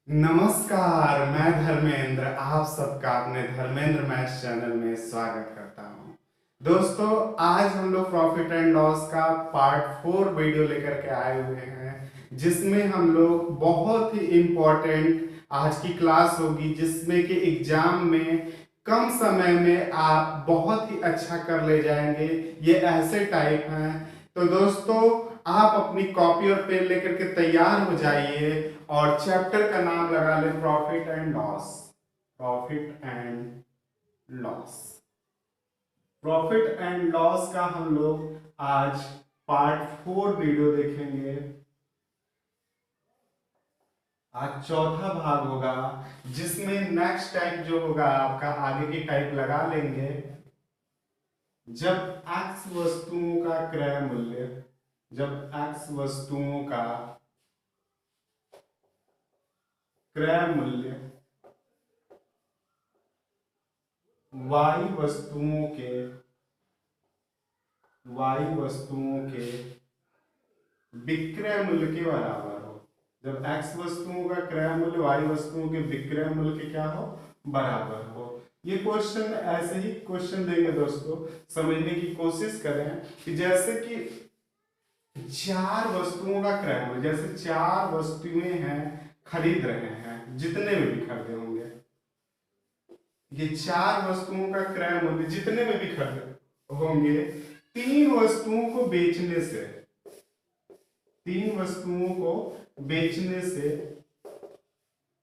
नमस्कार, मैं धर्मेंद्र आप सबका अपने धर्मेंद्र मैथ्स चैनल में स्वागत करता हूं। दोस्तों, आज हम लोग प्रॉफिट एंड लॉस का पार्ट 4 वीडियो लेकर के आए हुए हैं, जिसमें हम लोग बहुत ही इम्पोर्टेंट आज की क्लास होगी, जिसमें कि एग्जाम में कम समय में आप बहुत ही अच्छा कर ले जाएंगे। ये ऐसे टाइप हैं, तो दोस्तों आप अपनी कॉपी और पेन लेकर के तैयार हो जाइए और चैप्टर का नाम लगा ले profit and loss. Profit and loss. Profit and loss का हम लोग आज पार्ट 4 वीडियो देखेंगे। आज चौथा भाग होगा, जिसमें नेक्स्ट टाइप जो होगा आपका आगे की टाइप लगा लेंगे। जब एक्स वस्तुओं का क्रय मूल्य, जब एक्स वस्तुओं का क्रय मूल्य वाई वस्तुओं के विक्रय मूल्य के बराबर हो। जब एक्स वस्तुओं का क्रय मूल्य वाई वस्तुओं के विक्रय मूल्य के क्या हो, बराबर हो। ये क्वेश्चन ऐसे ही क्वेश्चन देंगे दोस्तों, समझने की कोशिश करें कि जैसे कि 4 वस्तुओं का क्रय मूल्य, जैसे 4 वस्तुएं हैं, खरीद रहे हैं, जितने में भी खरीदे होंगे, ये 4 वस्तुओं का क्रय मूल्य जितने में भी खरीदे होंगे, 3 वस्तुओं को बेचने से, 3 वस्तुओं को बेचने से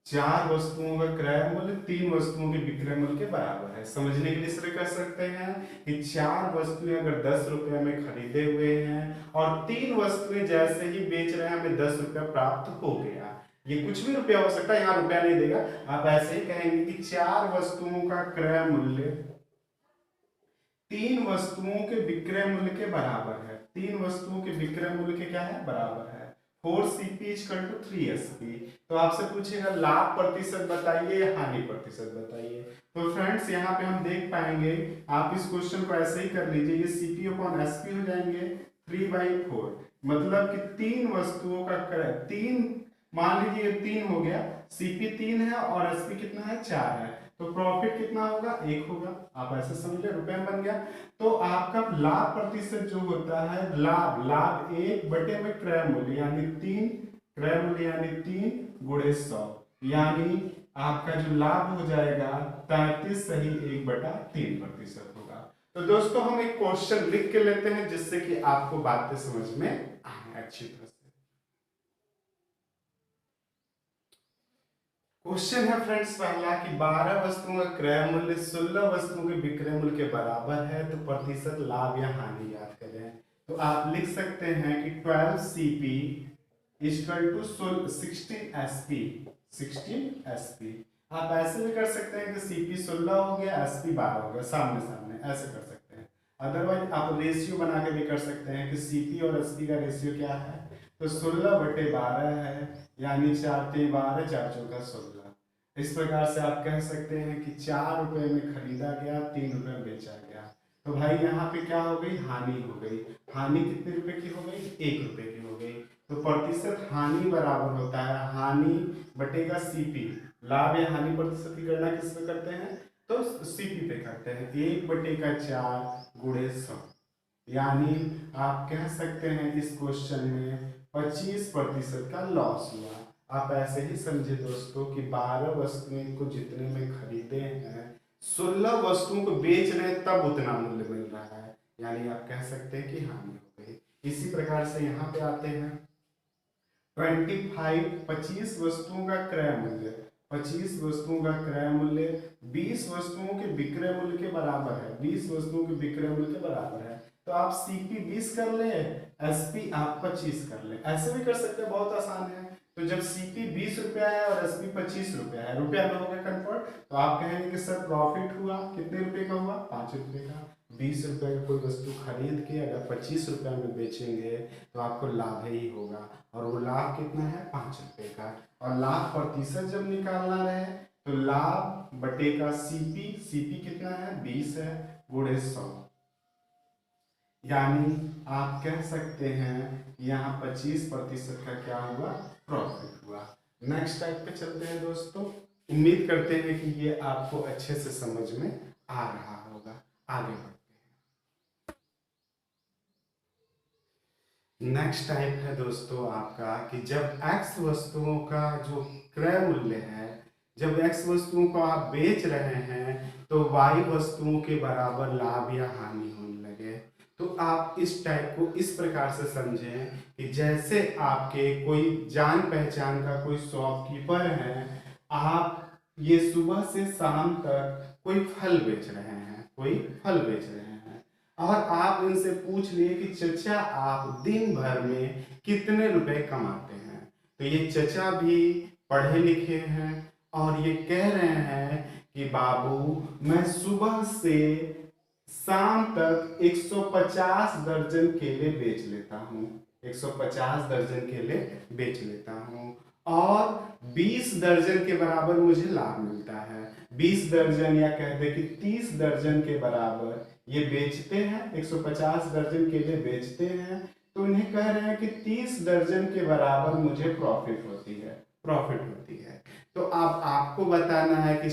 4 वस्तुओं का क्रय मूल्य 3 वस्तुओं के विक्रय मूल्य के बराबर है। समझने के लिए इस तरह कर सकते हैं कि 4 वस्तुएं अगर 10 रुपए में खरीदे हुए हैं और 3 वस्तुएं जैसे ही बेच रहे हैं, हमें 10 रुपया प्राप्त हो गया। ये कुछ भी रुपया हो सकता है, यहाँ रुपया नहीं देगा, आप ऐसे ही कहेंगे कि 4 वस्तुओं का क्रय मूल्य 3 वस्तुओं के विक्रय मूल्य के बराबर है। 3 वस्तुओं के विक्रय मूल्य के क्या है, बराबर है। 4CP equal to 3SP। तो आपसे पूछेगा लाभ प्रतिशत बताइए या हानि प्रतिशत बताइए। तो फ्रेंड्स, यहाँ पे हम देख पाएंगे, आप इस क्वेश्चन को ऐसे ही कर लीजिए, ये CP/SP हो जाएंगे 3/4। मतलब कि 3 वस्तुओं का क्रय, 3 मान लीजिए 3 हो गया, CP 3 है और SP कितना है, 4 है, तो प्रॉफिट कितना होगा, 1 होगा। आप ऐसे समझ ले, रुपए में बन गया। तो आपका लाभ प्रतिशत जो होता है, लाभ 1 में क्रय मूल्य यानी 3, क्रय मूल्य यानी 3 गुणे 100, यानी आपका जो लाभ हो जाएगा 33 सही 1/3% होगा। तो दोस्तों, हम एक क्वेश्चन लिख के लेते हैं, जिससे कि आपको बातें समझ में आए अच्छी तरह से। क्वेश्चन है फ्रेंड्स पहला कि 12 वस्तुओं का क्रय मूल्य 16 वस्तुओं के विक्रय मूल्य के बराबर है, तो प्रतिशत लाभ या हानि याद करें। तो आप लिख सकते हैं कि 12CP equal to 16SP। 16SP आप ऐसे भी कर सकते हैं कि CP 16 हो गया, SP 12 हो गया, सामने सामने ऐसे कर सकते हैं। अदरवाइज आप रेशियो बना के भी कर सकते हैं कि CP और SP का रेशियो क्या है, तो 16/12 है, यानी 4×3 = 12, 4×4 = 16। इस प्रकार से आप कह सकते हैं कि 4 रुपए में खरीदा गया, 3 रुपए में बेचा गया। तो भाई यहाँ पे क्या हो गई, हानि हो गई। हानि कितने रुपए की हो गई, 1 रुपए की हो गई। तो प्रतिशत हानि बराबर होता है हानि बटेगा CP। लाभ या हानि प्रतिशत की गणना किस पे करते हैं, तो CP पे करते हैं। 1/4 गुणे 100, यानी आप कह सकते हैं इस क्वेश्चन में 25% का लॉस हुआ। आप ऐसे ही समझे दोस्तों कि 12 वस्तुएं को जितने में खरीदे हैं, 16 वस्तुओं को बेच रहे हैं, तब उतना मूल्य मिल रहा है, यानी आप कह सकते हैं कि हानि हो गई। इसी प्रकार से यहाँ पे आते हैं 25 वस्तुओं का क्रय मूल्य, 25 वस्तुओं का क्रय मूल्य 20 वस्तुओं के विक्रय मूल्य के बराबर है, 20 वस्तुओं के विक्रय मूल्य के बराबर है। तो आप CP 20 कर ले, SP आप 25 कर ले, ऐसे भी कर सकते हैं, बहुत आसान है। तो जब CP 20 रुपया है और SP 25 रुपया है, रुपया में हो गया कन्वर्ट, तो आप कहेंगे कि सर प्रॉफिट हुआ कितने रुपए का हुआ, 5 रुपए का। 20 रुपए का कोई वस्तु खरीद के अगर 25 रुपया में बेचेंगे, तो आपको लाभ ही होगा, और वो लाभ कितना है, 5 रुपए का। और लाभ प्रतिशत जब निकालना रहे, तो लाभ बटेगा CP कितना है, 20 है, गुणे 100, यानी आप कह सकते हैं यहाँ 25% का क्या हुआ, प्रॉफिट हुआ। नेक्स्ट टाइप पे चलते हैं दोस्तों। उम्मीद करते हैं कि ये आपको अच्छे से समझ में आ रहा होगा। आगे बढ़ते हैं। नेक्स्ट टाइप है दोस्तों आपका कि जब x वस्तुओं का जो क्रय मूल्य है, जब x वस्तुओं को आप बेच रहे हैं तो y वस्तुओं के बराबर लाभ या हानि होने लगे। तो आप इस टाइप को इस प्रकार से समझें कि जैसे आपके कोई जान पहचान का कोई शॉपकीपर है, आप ये सुबह से शाम तक कोई फल बेच रहे हैं, कोई फल बेच रहे हैं, और आप इनसे पूछ लिए कि चचा आप दिन भर में कितने रुपए कमाते हैं। तो ये चचा भी पढ़े लिखे हैं और ये कह रहे हैं कि बाबू मैं सुबह से शाम तक 150 दर्जन केले बेच लेता हूँ, 150 दर्जन केले बेच लेता हूँ और 20 दर्जन के बराबर मुझे लाभ मिलता है। 20 दर्जन या कहते कि 30 दर्जन के बराबर ये बेचते हैं, 150 दर्जन केले बेचते हैं, तो इन्हें कह रहे हैं कि 30 दर्जन के बराबर मुझे प्रॉफिट होती है, प्रॉफिट होती है। तो अब आपको बताना है कि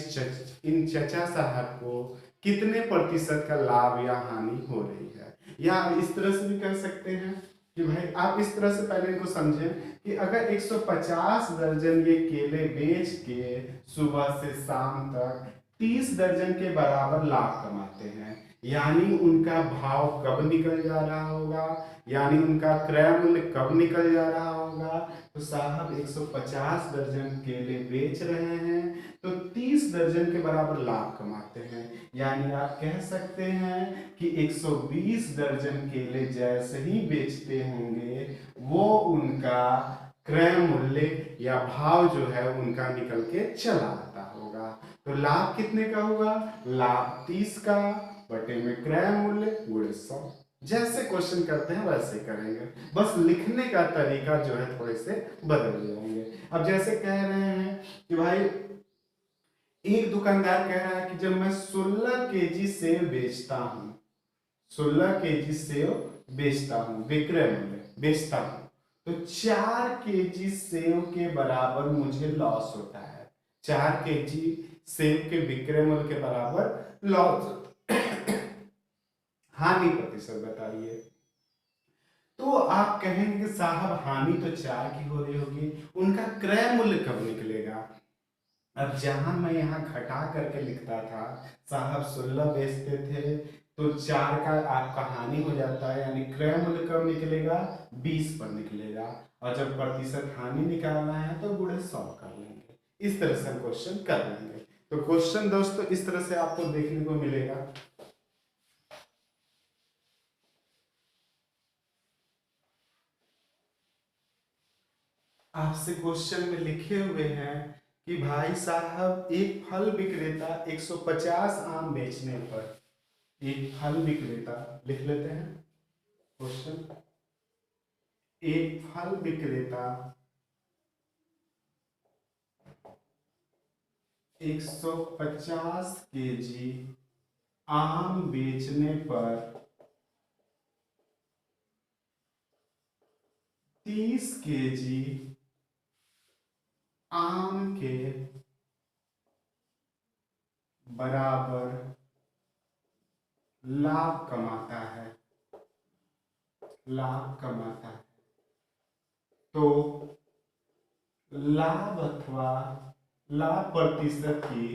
इन चचा साहब को कितने प्रतिशत का लाभ या हानि हो रही है। या इस तरह से भी कर सकते हैं कि भाई आप इस तरह से पहले इनको समझें कि अगर 150 दर्जन ये केले बेच के सुबह से शाम तक 30 दर्जन के बराबर लाभ कमाते हैं, यानी उनका भाव कब निकल जा रहा होगा, यानी उनका क्रय मूल्य कब निकल जा रहा होगा। तो साहब 150 दर्जन केले बेच रहे हैं तो 30 दर्जन के बराबर लाभ कमाते हैं, यानी आप कह सकते हैं कि 120 दर्जन केले जैसे ही बेचते होंगे वो उनका क्रय मूल्य या भाव जो है उनका निकल के चला आता होगा। तो लाभ कितने का होगा, लाभ 30 का बटे में क्रय मूल्य गुणे 100। जैसे क्वेश्चन करते हैं वैसे करेंगे, बस लिखने का तरीका जो है थोड़े से बदल जाएंगे। अब जैसे कह रहे हैं कि भाई एक दुकानदार कह रहा है कि जब मैं 16 केजी सेव बेचता हूं, 16 केजी सेव बेचता हूं, विक्रय मूल्य बेचता हूं, तो 4 केजी सेव के बराबर मुझे लॉस होता है। 4 केजी सेव के विक्रय मूल्य के बराबर लॉस, हानि प्रतिशत बताइए। तो आप कहेंगे कि साहब हानि तो 4 की हो रही होगी, उनका क्रय मूल्य कब निकलेगा। अब जहां मैं यहाँ घटा करके लिखता था, साहब 16 बेचते थे तो 4 का आपका हानि हो जाता है, यानी क्रय मूल्य कब निकलेगा, 20 पर निकलेगा, और जब प्रतिशत हानि निकालना है तो गुणे 100 कर लेंगे। इस तरह से हम क्वेश्चन कर लेंगे। तो क्वेश्चन दोस्तों इस तरह से आपको देखने को मिलेगा। आपसे क्वेश्चन में लिखे हुए हैं कि भाई साहब एक फल विक्रेता 150 आम बेचने पर, एक फल विक्रेता, लिख लेते हैं क्वेश्चन, एक फल विक्रेता 150 केजी आम बेचने पर 30 केजी आम के बराबर लाभ कमाता है, लाभ कमाता है। तो लाभ अथवा लाभ प्रतिशत की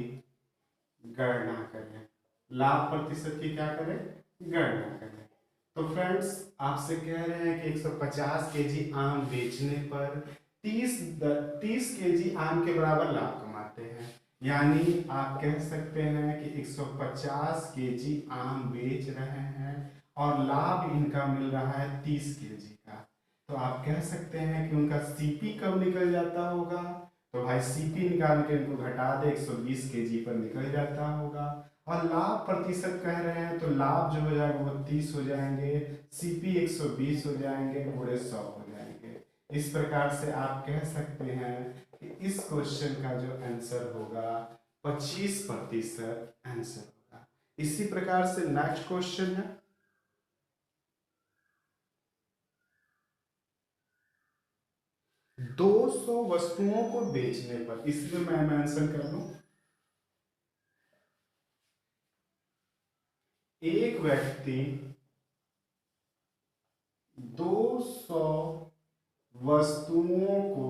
गणना करें, लाभ प्रतिशत की क्या करें, गणना करें। तो फ्रेंड्स आपसे कह रहे हैं कि 150 केजी आम बेचने पर 30 केजी आम के बराबर लाभ कमाते हैं, यानी आप कह सकते हैं कि 150 केजी आम बेच रहे हैं और लाभ इनका मिल रहा है 30 केजी का। तो आप कह सकते हैं कि उनका सीपी कब निकल जाता होगा। तो भाई सीपी निकाल के इनको घटा दे, 120 केजी पर निकल जाता होगा। और लाभ प्रतिशत कह रहे हैं तो लाभ जो हो जाएगा वो 30 हो जाएंगे, सीपी 120 हो जाएंगे, गुणे 100 हो जाएंगे। इस प्रकार से आप कह सकते हैं कि इस क्वेश्चन का जो आंसर होगा 25% आंसर होगा। इसी प्रकार से नेक्स्ट क्वेश्चन है, 200 वस्तुओं को बेचने पर, इसलिए मैं मेंशन कर दूं, एक व्यक्ति 200 वस्तुओं को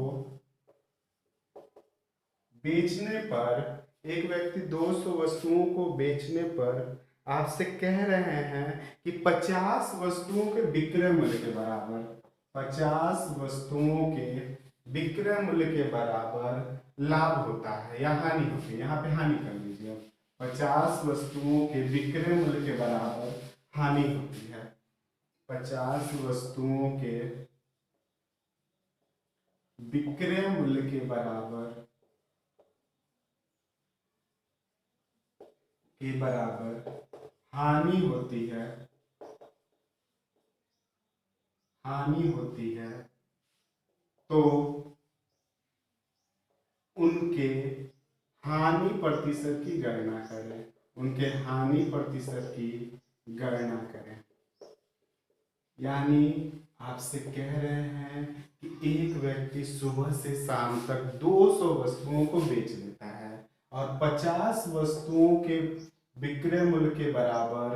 बेचने पर, एक व्यक्ति 200 वस्तुओं को बेचने पर आपसे कह रहे हैं कि 50 वस्तुओं के विक्रय मूल्य के बराबर, 50 वस्तुओं के विक्रय मूल्य के बराबर लाभ होता है या हानि होती है। यहाँ पे हानि कर लीजिए, 50 वस्तुओं के विक्रय मूल्य के बराबर हानि होती है। 50 वस्तुओं के विक्रय मूल्य के बराबर हानि होती है, हानि होती है, तो उनके हानि प्रतिशत की गणना करें, उनके हानि प्रतिशत की गणना करें। यानी आपसे कह रहे हैं कि एक व्यक्ति सुबह से शाम तक 200 वस्तुओं को बेच देता है और 50 वस्तुओं के विक्रय मूल्य के बराबर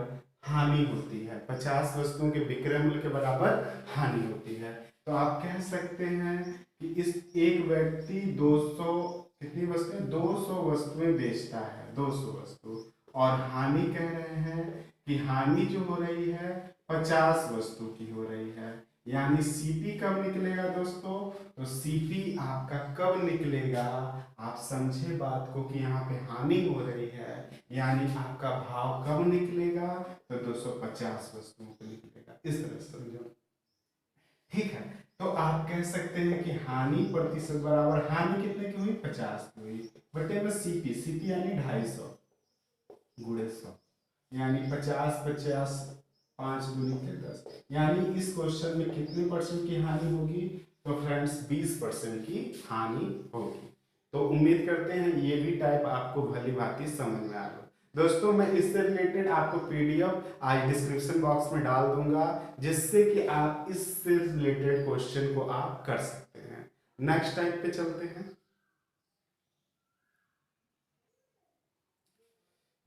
हानि होती है, 50 वस्तुओं के विक्रय मूल्य के बराबर हानि होती है। तो आप कह सकते हैं कि इस एक व्यक्ति 200 कितनी वस्तुएं 200 वस्तुएं बेचता है, 200 वस्तु, और हानि कह रहे हैं कि हानि जो हो रही है 50 वस्तु की हो रही है। यानी सीपी कब निकलेगा दोस्तों? तो सीपी आपका कब निकलेगा, आप समझे बात को कि यहाँ पे हानि हो रही है, यानी आपका भाव कब निकलेगा? तो 250 वस्तुओं को निकलेगा। इस तरह समझो, ठीक है। तो आप कह सकते हैं कि हानि प्रतिशत बराबर, हानि कितने की हुई? 50 की हुई, बटे में सीपी, सीपी यानी 250 गुणे 100, यानी 50 50 5 दूनी के 10, यानी इस क्वेश्चन में कितने परसेंट की हानि होगी? तो फ्रेंड्स 20% की हानि होगी। तो उम्मीद करते हैं ये भी टाइप आपको भली भांति समझ में आ गया। दोस्तों मैं इससे रिलेटेड आपको पीडीएफ आज डिस्क्रिप्शन बॉक्स में डाल दूंगा, जिससे कि आप इससे रिलेटेड क्वेश्चन को आप कर सकते हैं। नेक्स्ट टाइप पे चलते हैं।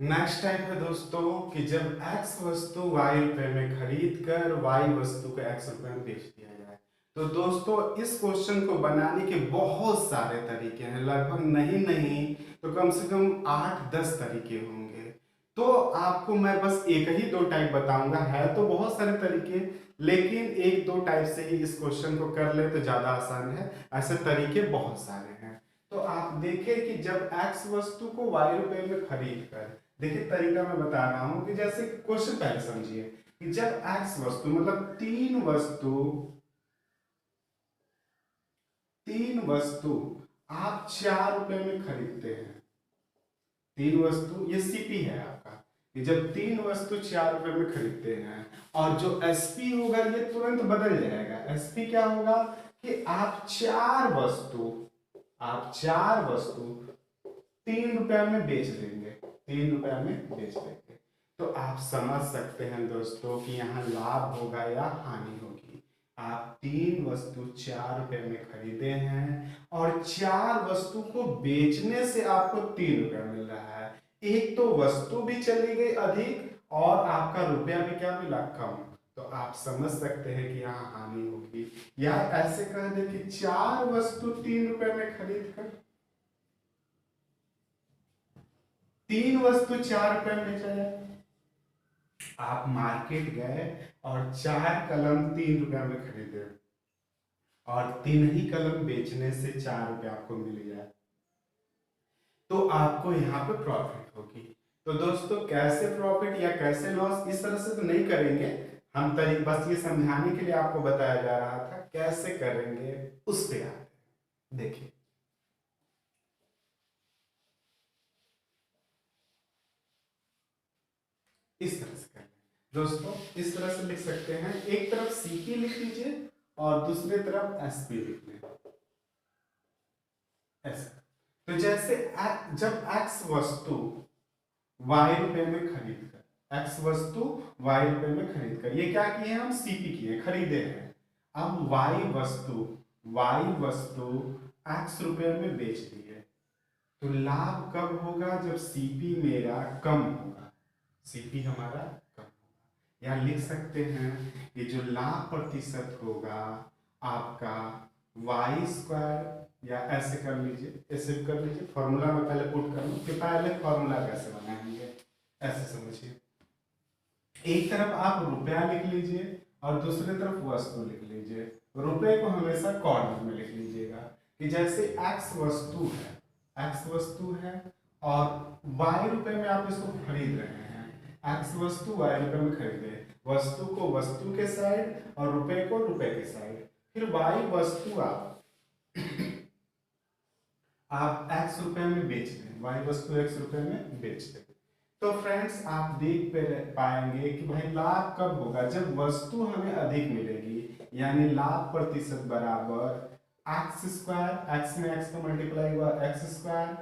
नेक्स्ट टाइप है दोस्तों कि जब x वस्तु y रुपए में खरीद कर y वस्तु को x रुपए में बेच दिया जाए। तो दोस्तों इस क्वेश्चन को बनाने के बहुत सारे तरीके हैं, लगभग नहीं तो कम से कम 8-10 तरीके होंगे। तो आपको मैं बस एक ही दो टाइप बताऊंगा, है तो बहुत सारे तरीके, लेकिन एक दो टाइप से ही इस क्वेश्चन को कर ले तो ज्यादा आसान है, ऐसे तरीके बहुत सारे हैं। तो आप देखें कि जब x वस्तु को y रुपए में खरीद कर, देखिए तरीका मैं बता रहा हूं कि जैसे क्वेश्चन पहले समझिए कि जब x वस्तु मतलब तीन वस्तु आप 4 रुपए में खरीदते हैं, तीन वस्तु, ये सीपी है आपका, कि जब तीन वस्तु 4 रुपए में खरीदते हैं, और जो एसपी होगा ये तुरंत बदल जाएगा। एसपी क्या होगा कि आप चार वस्तु 3 रुपए में बेच देंगे, 3 रुपए में बेच देंगे। तो आप समझ सकते हैं दोस्तों कि यहाँ लाभ होगा या हानि होगी। आप 3 वस्तु 4 रुपए में खरीदे हैं और 4 वस्तु को बेचने से आपको 3 रुपए मिल रहा है। एक तो वस्तु भी चली गई अधिक और आपका रुपया भी क्या मिला? कम। तो आप समझ सकते हैं कि यहाँ हानि होगी। या ऐसे कह दे कि 4 वस्तु 3 रुपए में खरीद कर, 3 वस्तु 4 रुपए में बेचा जाए। आप मार्केट गए और 4 कलम 3 रुपए में खरीदे और 3 ही कलम बेचने से 4 रुपए आपको मिल जाए, तो आपको यहाँ पे प्रॉफिट होगी। तो दोस्तों कैसे प्रॉफिट या कैसे लॉस, इस तरह से तो नहीं करेंगे हम, बस ये समझाने के लिए आपको बताया जा रहा था कैसे करेंगे उस पे आते हैं। देखिए इस तरह से करना दोस्तों, इस तरह से लिख सकते हैं, एक तरफ सीपी लिख लीजिए और दूसरी तरफ एसपी लिख लें, ऐसा। तो जैसे जब x वस्तु y रुपए में खरीद कर, x वस्तु y रुपए में खरीद कर, ये क्या किए हम? सीपी किए, खरीदे हैं। अब y वस्तु वाई वस्तु एक्स रुपए में बेच दी है, तो लाभ कब होगा? जब सीपी मेरा कम होगा, सीपी हमारा कम होगा। या लिख सकते हैं कि जो लाभ प्रतिशत होगा आपका वाई स्क्वायर, या ऐसे कर लीजिए, ऐसे कर लीजिए, फॉर्मूला में पहले पुट कर लूँ कि पहले फॉर्मूला कैसे बनाएंगे, ऐसे समझिए। एक तरफ आप रुपया लिख लीजिए और दूसरी तरफ वस्तु लिख लीजिए। रुपए को हमेशा कॉर्नर में लिख लीजिएगा कि जैसे एक्स वस्तु है, एक्स वस्तु है और वाई रुपए में आप इसको खरीद रहे हैं, एक्स वस्तु वाई रुपए में खरीदे, वस्तु को वस्तु के साइड और रुपए को रुपए के साइड, फिर वाई वस्तु आप एक्स रुपए में बेच दें, वाई वस्तु एक्स रुपए में बेच दें। तो फ्रेंड्स आप देख पाएंगे कि भाई लाभ कब होगा? जब वस्तु हमें अधिक मिलेगी, यानी लाभ प्रतिशत बराबर एक्स स्क्वायर, एक्स में एक्स का मल्टीप्लाई हुआ एक्स स्क्वायर,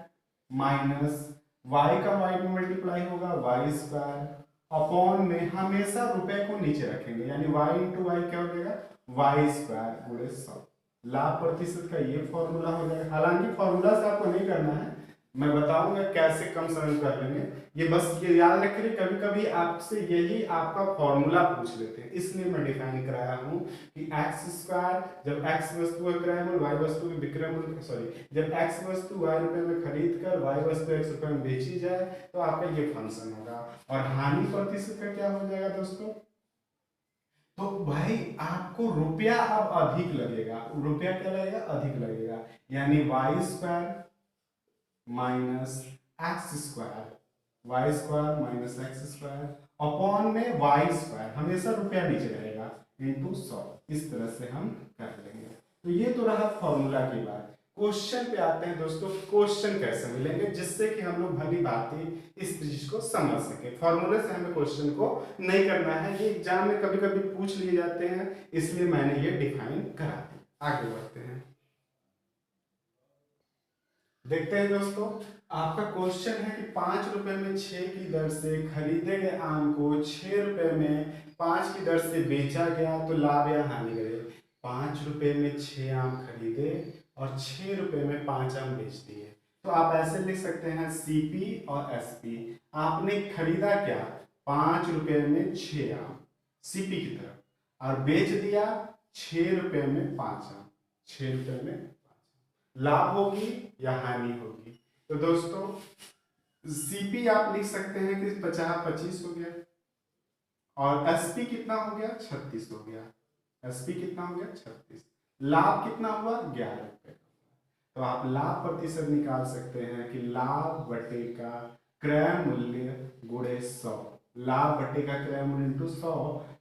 माइनस वाई का वाई में मल्टीप्लाई होगा वाई स्क्वायर, अपॉन में हमेशा रुपए को नीचे रखेंगे, यानी वाई इंटू वाई क्या हो जाएगा? वाई स्क्वायर गुणे 100। लाभ प्रतिशत का ये फॉर्मूला हो जाएगा। हालांकि फॉर्मूला से आपको नहीं करना है, मैं बताऊंगा कैसे कम सरल कर लेंगे। ये बस ये याद रखिए, कभी कभी आपसे यही आपका फॉर्मूला पूछ लेते हैं, इसलिए मैं डिफाइन कराया हूँ कि एक्स स्क्वायर जब एक्स वस्तु का क्रय मूल्य वाई वस्तु के विक्रय मूल्य, सॉरी, जब एक्स वस्तु वाई रुपए में खरीद कर वाई वस्तु एक्स रुपए में बेची जाए तो आपका ये फंक्शन होगा। और हानि प्रतिशत का क्या हो जाएगा दोस्तों? तो भाई आपको रुपया अब अधिक लगेगा, रुपया क्या लगेगा? अधिक लगेगा, यानी y square minus x square, y square minus x square upon में वाई स्क्वायर, हमेशा रुपया नीचे रहेगा, इंटू 100। इस तरह से हम कर लेंगे। तो ये तो रहा फॉर्मूला की बात। क्वेश्चन पे आते हैं दोस्तों, क्वेश्चन कैसे मिलेंगे जिससे कि हम लोग भली भांति इस चीज को समझ सके। फॉर्मूले से हमें क्वेश्चन को नहीं करना है, ये एग्जाम में कभी कभी पूछ लिए जाते हैं, इसलिए मैंने ये डिफाइन करा दी। आगे बढ़ते हैं, देखते हैं दोस्तों। आपका क्वेश्चन है कि 5 रुपए में 6 की दर से खरीदे गए आम को 6 रुपए में 5 की दर से बेचा गया तो लाभ या हानि करे। 5 रुपए में 6 आम खरीदे और 6 रुपए में 5 आम बेच दिए, तो आप ऐसे लिख सकते हैं सीपी और एसपी। आपने खरीदा क्या? 5 रुपए में 6 आम सीपी की तरफ, और बेच दिया 6 रुपए में 5 आम, 6 रुपए में 5। लाभ होगी या हानि होगी? तो दोस्तों सीपी आप लिख सकते हैं कि 50-25 हो गया, और एसपी कितना हो गया? 36 हो गया। एसपी कितना हो गया? 36। लाभ कितना हुआ? 11 रुपए। तो आप लाभ प्रतिशत निकाल सकते हैं कि लाभ बटे का क्रय मूल्य गुणे 100, लाभ बटे का क्रय मूल्य इंटू 100,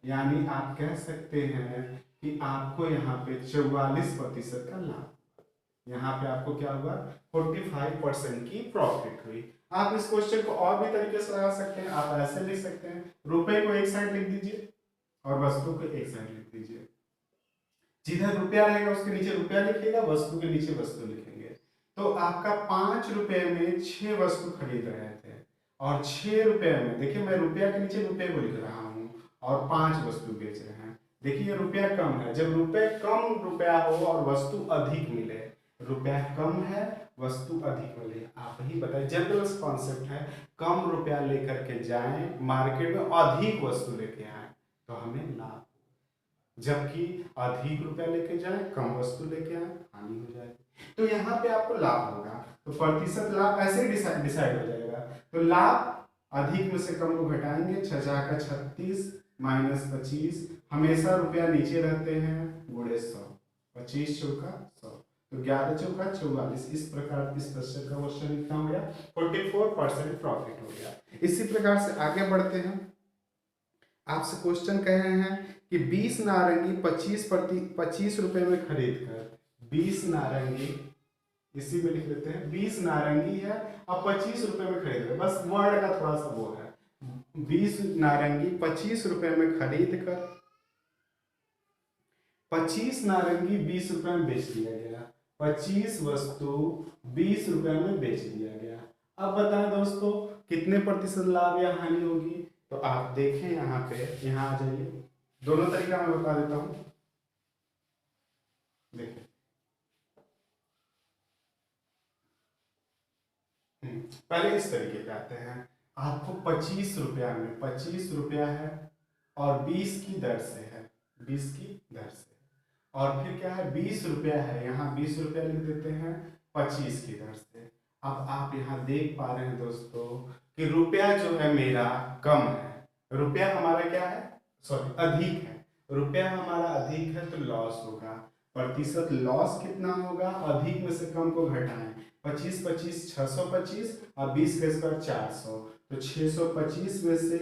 यानी आप कह सकते हैं कि आपको यहाँ पे 44% का लाभ, यहाँ पे आपको क्या हुआ? 45% की प्रॉफिट हुई। आप इस क्वेश्चन को और भी तरीके से लगा सकते हैं। आप ऐसे लिख सकते हैं, रुपए को एक साइड लिख दीजिए और वस्तु को एक साइड लिख दीजिए। जिधर रुपया रहेगा उसके नीचे रुपया लिखिएगा, वस्तु के नीचे वस्तु लिखेंगे। तो आपका 5 रुपए में 6 वस्तु खरीद रहे थे और 6 रुपए में, देखिए मैं रुपया के नीचे रुपये को लिख रहा हूँ, और 5 वस्तु बेच रहे हैं। देखिए रुपया कम है, जब रुपये कम रुपया हो और वस्तु अधिक मिले, रुपया कम है वस्तु अधिक मिले, आप ही बताइए, जनरल कॉन्सेप्ट है। कम रुपया लेकर के जाएं मार्केट में, अधिक वस्तु लेके आए तो हमें लाभ, जबकि अधिक रुपया लेके जाए कम वस्तु लेके आए हानि हो जाएगी। तो यहाँ पे आपको लाभ होगा, तो प्रतिशत लाभ ऐसे ही डिसाइड हो जाएगा। तो लाभ अधिक में से कम को घटाएंगे, 6 का 36 माइनस 25, हमेशा रुपया नीचे रहते हैं, गुणे 100, 25 चौका 100, तो 11 चौका 44। इस प्रकार इस क्वेश्चन का क्वेश्चन कितना हो गया? 44% प्रॉफिट हो गया। इसी प्रकार से आगे बढ़ते हैं। आपसे क्वेश्चन कह रहे हैं कि 20 नारंगी 25 रुपए में खरीद कर, 20 नारंगी, इसी में लिख लेते हैं 20 नारंगी है और 25 रुपए में खरीद कर, बस वर्ड का थोड़ा सा वो है। 20 नारंगी 25 रुपए में खरीद कर 25 नारंगी 20 रुपए में बेच दिया गया, 25 वस्तु 20 रुपए में बेच दिया गया। अब बताएं दोस्तों कितने प्रतिशत लाभ या हानि होगी? तो आप देखें यहाँ पे, यहाँ आ जाइए, दोनों तरीका मैं बता देता हूँ। देखिए पहले इस तरीके पे आते हैं। आपको 25 रुपया में 25 रुपया है और 20 की दर से है, 20 की दर से, और फिर क्या है 20 रुपया है, यहाँ 20 रुपया लिख देते हैं 25 की दर से। अब आप यहाँ देख पा रहे हैं दोस्तों कि रुपया जो है मेरा कम है, रुपया हमारा क्या है, सॉरी अधिक है, रुपया हमारा अधिक है तो लॉस होगा। प्रतिशत लॉस कितना होगा, अधिक में से कम को घटाएं, 25 25 625 और 20 का स्क्वायर 400, तो 625 में से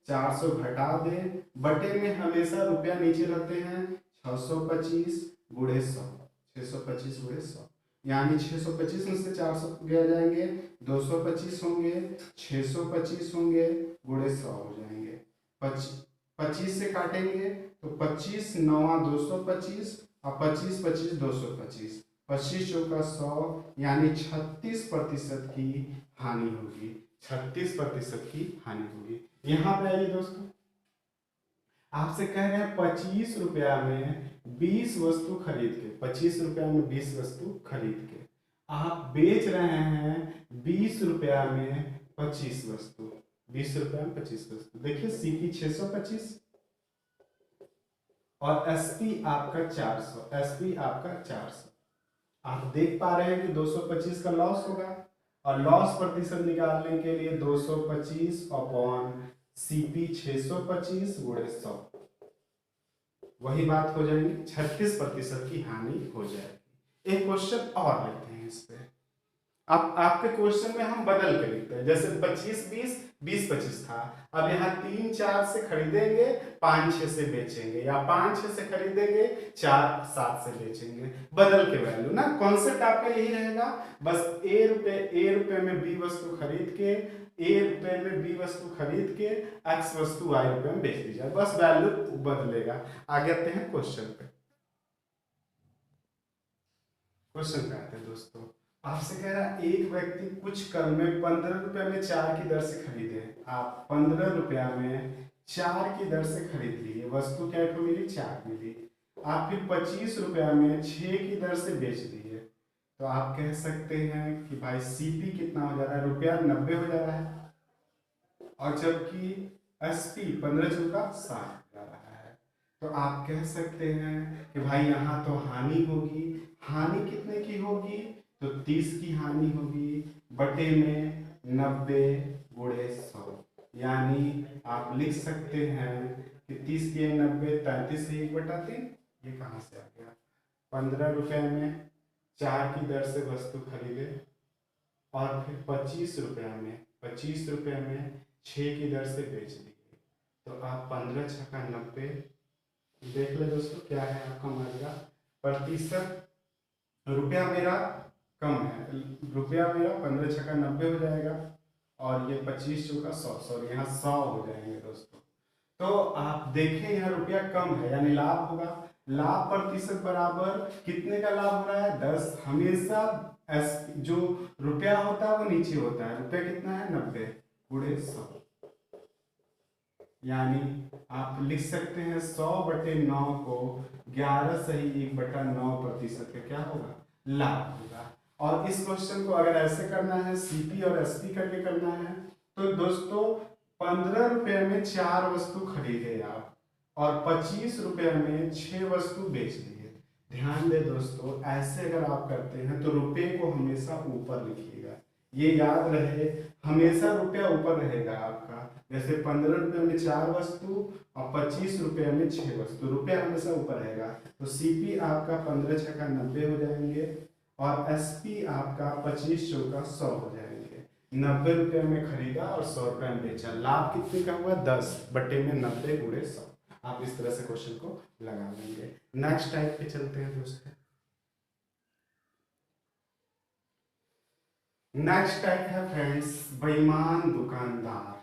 400 घटा दें, बटे में हमेशा रुपया नीचे रखते हैं, 625 गुणे 100, 625 गुणे 100, यानी 625 में से 400 गया जाएंगे, 225 होंगे, 625 होंगे, गुणे 100 हो जाएंगे। 25 से काटेंगे तो 25 9 225 और 25 25 225, 25 चौका 100, यानी 36% की हानि होगी, 36% की हानि होगी। यहाँ पे आइए दोस्तों, आपसे कह रहे हैं 25 रुपया में 20 वस्तु खरीद के, 25 रुपया में 20 वस्तु खरीद के आप बेच रहे हैं 20 रुपया में 25 वस्तु, 20 रुपया में 25 वस्तु। देखिए सीपी 625 और एसपी आपका 400, एसपी आपका 400। आप देख पा रहे हैं कि 225 का लॉस होगा, और लॉस प्रतिशत निकालने के लिए 225 अपॉन सीपी 625 गुणे 100, वही बात हो जाएगी, 36% की हानि हो जाएगी। एक क्वेश्चन और लेते हैं इस पे। अब आपके क्वेश्चन में हम बदल के लिखते हैं, जैसे 25 20 20 25 था, अब यहाँ 3 4 से खरीदेंगे, 5 6 से बेचेंगे, या 5 6 से खरीदेंगे, 4 7 से बेचेंगे, बदल के वैल्यू ना। कॉन्सेप्ट आपका यही रहेगा, बस ए रुपए में बी वस्तु खरीद के, ए रुपए में बी वस्तु खरीद के एक्स वस्तु वाई रुपए में बेच दी जाए, बस वैल्यू बदलेगा। आगे आते हैं क्वेश्चन पे। क्वेश्चन पे आते हैं दोस्तों, आपसे कह रहा है एक व्यक्ति कुछ कर्म में 15 रुपया में 4 की दर से खरीदे। आप 15 रुपया में 4 की दर से खरीद लिए, वस्तु क्या मिली, 4 मिली। आप फिर 25 रुपया में 6 की दर से बेच दिए, तो आप कह सकते हैं कि भाई सीपी कितना हो जा रहा है, रुपया 90 हो जा रहा है, और जबकि एसपी 15 चौका 60 जा रहा है। तो आप कह सकते हैं कि भाई यहाँ तो हानि होगी, हानि कितने की होगी, तो 30 की हानि होगी, बटे में 90 गुणे 100, यानी आप लिख सकते हैं कि 30 की 90 33 से 1/3, ये कहाँ से आ गया। 15 रुपये में 4 की दर से वस्तु खरीदे, और फिर 25 रुपये में 6 की दर से बेच दिए, तो आप 15 छक्का 90, देख ले दोस्तों क्या है आपका मात्रा, प्रतिशत रुपया मेरा कम है, रुपया मेरा 15 छक्का 90 हो जाएगा, और ये 25 चौका 100, सॉरी यहाँ 100 हो जाएंगे दोस्तों। तो आप देखें यहाँ रुपया कम है, यानी लाभ होगा, लाभ प्रतिशत बराबर कितने का लाभ हो रहा है, 10। हमेशा जो रुपया होता है वो नीचे होता है, रुपया कितना है 90 गुणे 100, यानी आप लिख सकते हैं 100/9 को 11 सही 1/9% का क्या होगा, लाभ होगा। और इस क्वेश्चन को अगर ऐसे करना है, सीपी और एसपी करके करना है, तो दोस्तों 15 रुपये में 4 वस्तु खरीदे आप, और 25 रुपये में 6 वस्तु बेच दिए। ध्यान दे दोस्तों, ऐसे अगर आप करते हैं तो रुपये को हमेशा ऊपर लिखिएगा, ये याद रहे, हमेशा रुपया ऊपर रहेगा आपका। जैसे 15 रुपये में 4 वस्तु और 25 रुपये में 6 वस्तु, रुपया हमेशा ऊपर रहेगा। तो सीपी आपका 15 छक्का 90 हो जाएंगे, और एसपी आपका 25 चौका 100 हो जाएंगे। 90 रुपये में खरीदा और 100 रुपये में बेचा, लाभ कितने का हुआ, 10 बटे में 90 गुणे 100। आप इस तरह से क्वेश्चन को लगा लेंगे। नेक्स्ट टाइप पे चलते हैं दोस्तों। नेक्स्ट टाइप है फ्रेंड्स बेईमान दुकानदार।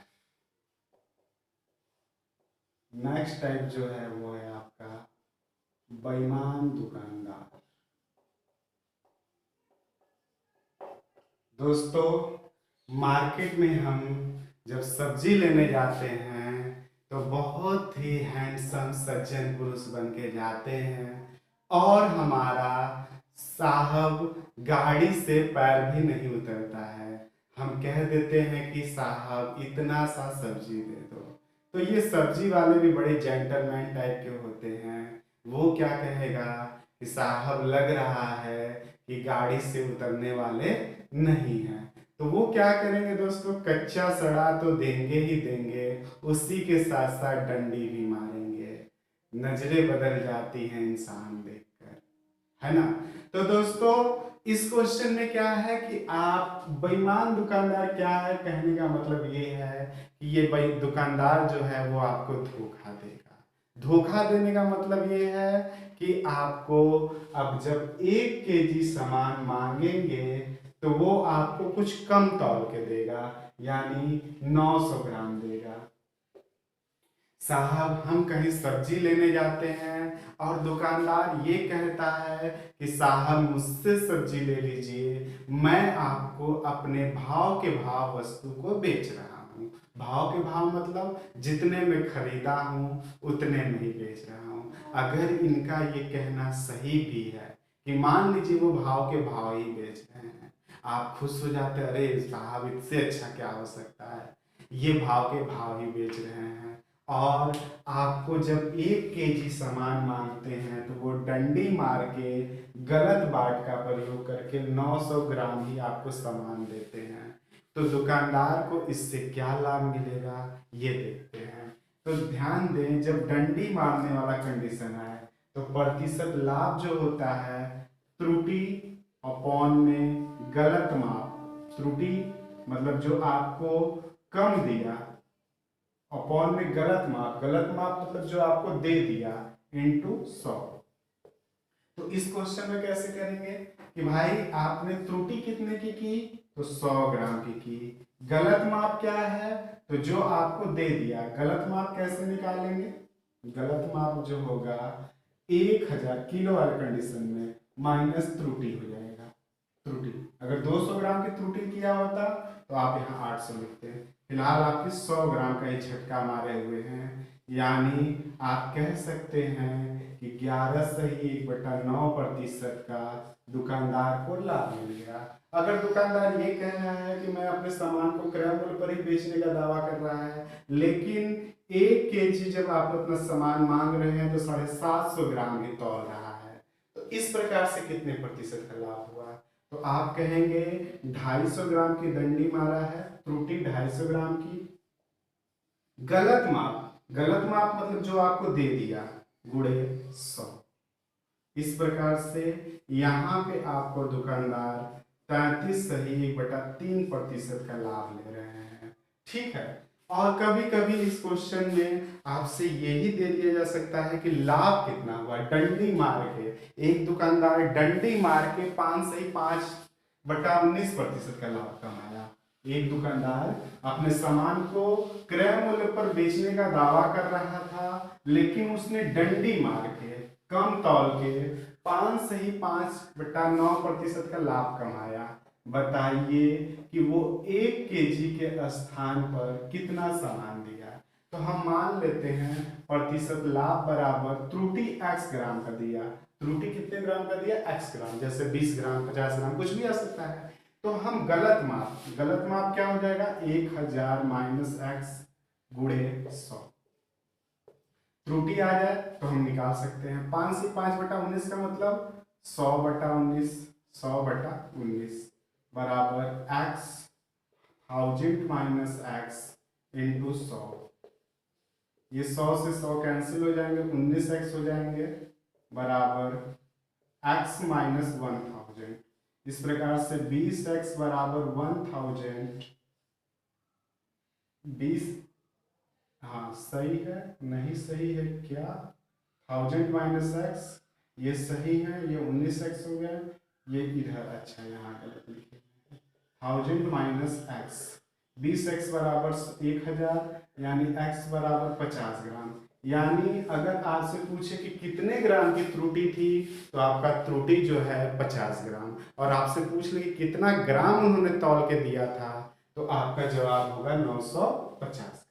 नेक्स्ट टाइप जो है वो है आपका बेईमान दुकानदार। दोस्तों मार्केट में हम जब सब्जी लेने जाते हैं तो बहुत ही हैंडसम सज्जन पुरुष बन के जाते हैं, और हमारा साहब गाड़ी से पैर भी नहीं उतरता है, हम कह देते हैं कि साहब इतना सा सब्जी दे दो। तो ये सब्जी वाले भी बड़े जेंटलमैन टाइप के होते हैं। वो क्या कहेगा कि साहब लग रहा है कि गाड़ी से उतरने वाले नहीं हैं। तो वो क्या करेंगे दोस्तों, कच्चा सड़ा तो देंगे ही देंगे, उसी के साथ साथ डंडी भी मारेंगे। नजरें बदल जाती हैं इंसान देखकर, है ना। तो दोस्तों इस क्वेश्चन में क्या है कि आप बेईमान दुकानदार क्या है, कहने का मतलब ये है कि ये भाई दुकानदार जो है वो आपको धोखा देगा। धोखा देने का मतलब ये है कि आपको अब जब 1 केजी सामान मांगेंगे तो वो आपको कुछ कम तौल के देगा, यानी 900 ग्राम देगा। साहब हम कहीं सब्जी लेने जाते हैं और दुकानदार ये कहता है कि साहब मुझसे सब्जी ले लीजिए, मैं आपको अपने भाव के भाव वस्तु को बेच रहा हूँ। भाव के भाव मतलब जितने में खरीदा हूँ उतने में ही बेच रहा हूँ। अगर इनका ये कहना सही भी है कि मान लीजिए वो भाव के भाव ही बेच रहे हैं, आप खुश हो जाते, अरे साहब इससे अच्छा क्या हो सकता है, ये भाव के भाव ही बेच रहे हैं। और आपको जब 1 केजी सामान मांगते हैं तो वो डंडी मार के गलत बाट का प्रयोग करके 900 ग्राम ही आपको सामान देते हैं। तो दुकानदार को इससे क्या लाभ मिलेगा ये देखते हैं। तो ध्यान दें, जब डंडी मारने वाला कंडीशन है तो प्रतिशत लाभ जो होता है त्रुटि अपॉन में गलत माप। त्रुटि मतलब जो आपको कम दिया, अपॉन में गलत माप, गलत माप मतलब जो आपको दे दिया, इंटू 100। तो इस क्वेश्चन में कैसे करेंगे कि भाई आपने त्रुटि कितने की तो 100 ग्राम की। गलत माप क्या है, तो जो आपको दे दिया। गलत माप कैसे निकालेंगे, गलत माप जो होगा 1000 किलो वाले कंडीशन में माइनस त्रुटि हो जाएगा। त्रुटि अगर 200 ग्राम की त्रुटि किया होता तो आप यहाँ 800 लिखते हैं। फिलहाल आपके 100 ग्राम का ही झटका मारे हुए हैं, यानी आप कह सकते हैं कि 11.9% का दुकानदार को लाभ मिल गया। अगर दुकानदार ये कह रहा है कि मैं अपने सामान को क्रय मूल्य पर ही बेचने का दावा कर रहा है, लेकिन 1 केजी जब आप अपना सामान मांग रहे हैं तो 750 ग्राम ही तौल रहा है, तो इस प्रकार से कितने प्रतिशत का लाभ हुआ। तो आप कहेंगे 250 ग्राम की डंडी मारा है, त्रुटि 250 ग्राम की। गलत माप, गलत माप मतलब जो आपको दे दिया गुणे 100। इस प्रकार से यहाँ पे आपको दुकानदार 33.3% का लाभ ले रहे हैं। ठीक है। और कभी कभी इस क्वेश्चन में आपसे यही दे दिया जा सकता है कि लाभ कितना हुआ डंडी मार के। एक दुकानदार डंडी मार के 5/19% का लाभ कमाया। एक दुकानदार अपने सामान को क्रय मूल्य पर बेचने का दावा कर रहा था, लेकिन उसने डंडी मार के कम तौल के 5.9% का लाभ कमाया। बताइए कि वो 1 केजी के स्थान पर कितना सामान दिया। तो हम मान लेते हैं प्रतिशत लाभ बराबर त्रुटि x ग्राम का दिया। त्रुटि कितने ग्राम का दिया, x ग्राम, जैसे 20 ग्राम 50 ग्राम कुछ भी आ सकता है। तो हम गलत माप क्या हो जाएगा 1000 माइनस x गुणे 100। त्रुटि आ जाए तो हम निकाल सकते हैं 5 से 5/19 का मतलब 100/19, 100/19 बराबर x 1000 माइनस x इंटू 100। ये 100 से 100 कैंसिल हो जाएंगे, 19x हो जाएंगे बराबर x माइनस 1000। इस प्रकार से 20x बराबर 1000। 20, हाँ सही है, नहीं सही है क्या, 1000 माइनस x, ये सही है, ये 19x हो गया, ये इधर, अच्छा यहाँ गलत लिखे 1000 माइनस x, 20x बराबर 1000 यानी x बराबर 50 ग्राम। यानी अगर आपसे पूछे कि कितने ग्राम की त्रुटि थी तो आपका त्रुटि जो है 50 ग्राम, और आपसे पूछ ले कि कितना ग्राम उन्होंने तौल के दिया था तो आपका जवाब होगा 950।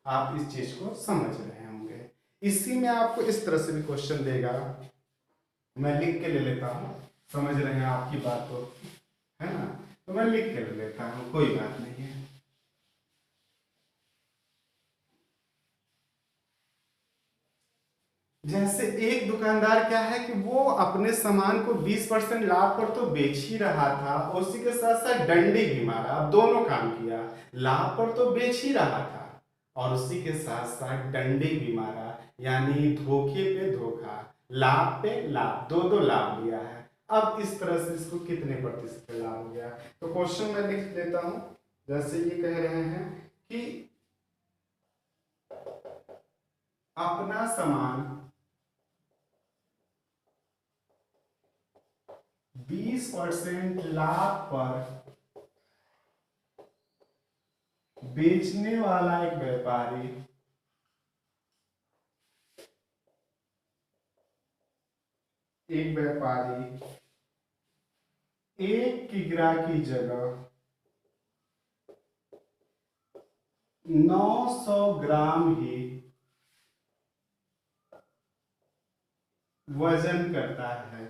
आप इस चीज को समझ रहे होंगे। इसी में आपको इस तरह से भी क्वेश्चन देगा, मैं लिख के ले लेता हूं, समझ रहे हैं आपकी बात को, है ना। तो मैं लिख कर लेता हूँ, कोई बात नहीं है। जैसे एक दुकानदार क्या है कि वो अपने सामान को 20% लाभ पर तो बेच ही रहा था, उसी के साथ साथ डंडे भी मारा। अब दोनों काम किया, लाभ पर तो बेच ही रहा था और उसी के साथ साथ डंडे भी मारा, यानी धोखे पे धोखा, लाभ पे लाभ, दो दो लाभ लिया है। अब इस तरह से इसको कितने प्रतिशत पे लाभ हो गया? तो क्वेश्चन मैं लिख देता हूं। जैसे ये कह रहे हैं कि अपना सामान 20% लाभ पर बेचने वाला एक व्यापारी एक किग्रा की जगह 900 ग्राम ही वजन करता है।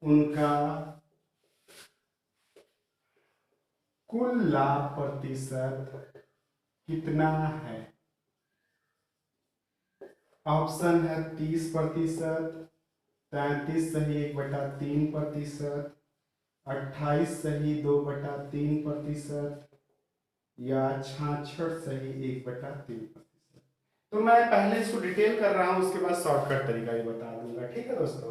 उनका कुल लाभ प्रतिशत कितना है? ऑप्शन है 30%, 33 सही 1/3%, 28 सही 2/3%, या 66 सही 1/3%। तो मैं पहले इसको डिटेल कर रहा हूं, उसके बाद शॉर्टकट तरीका भी बता दूंगा। ठीक है दोस्तों।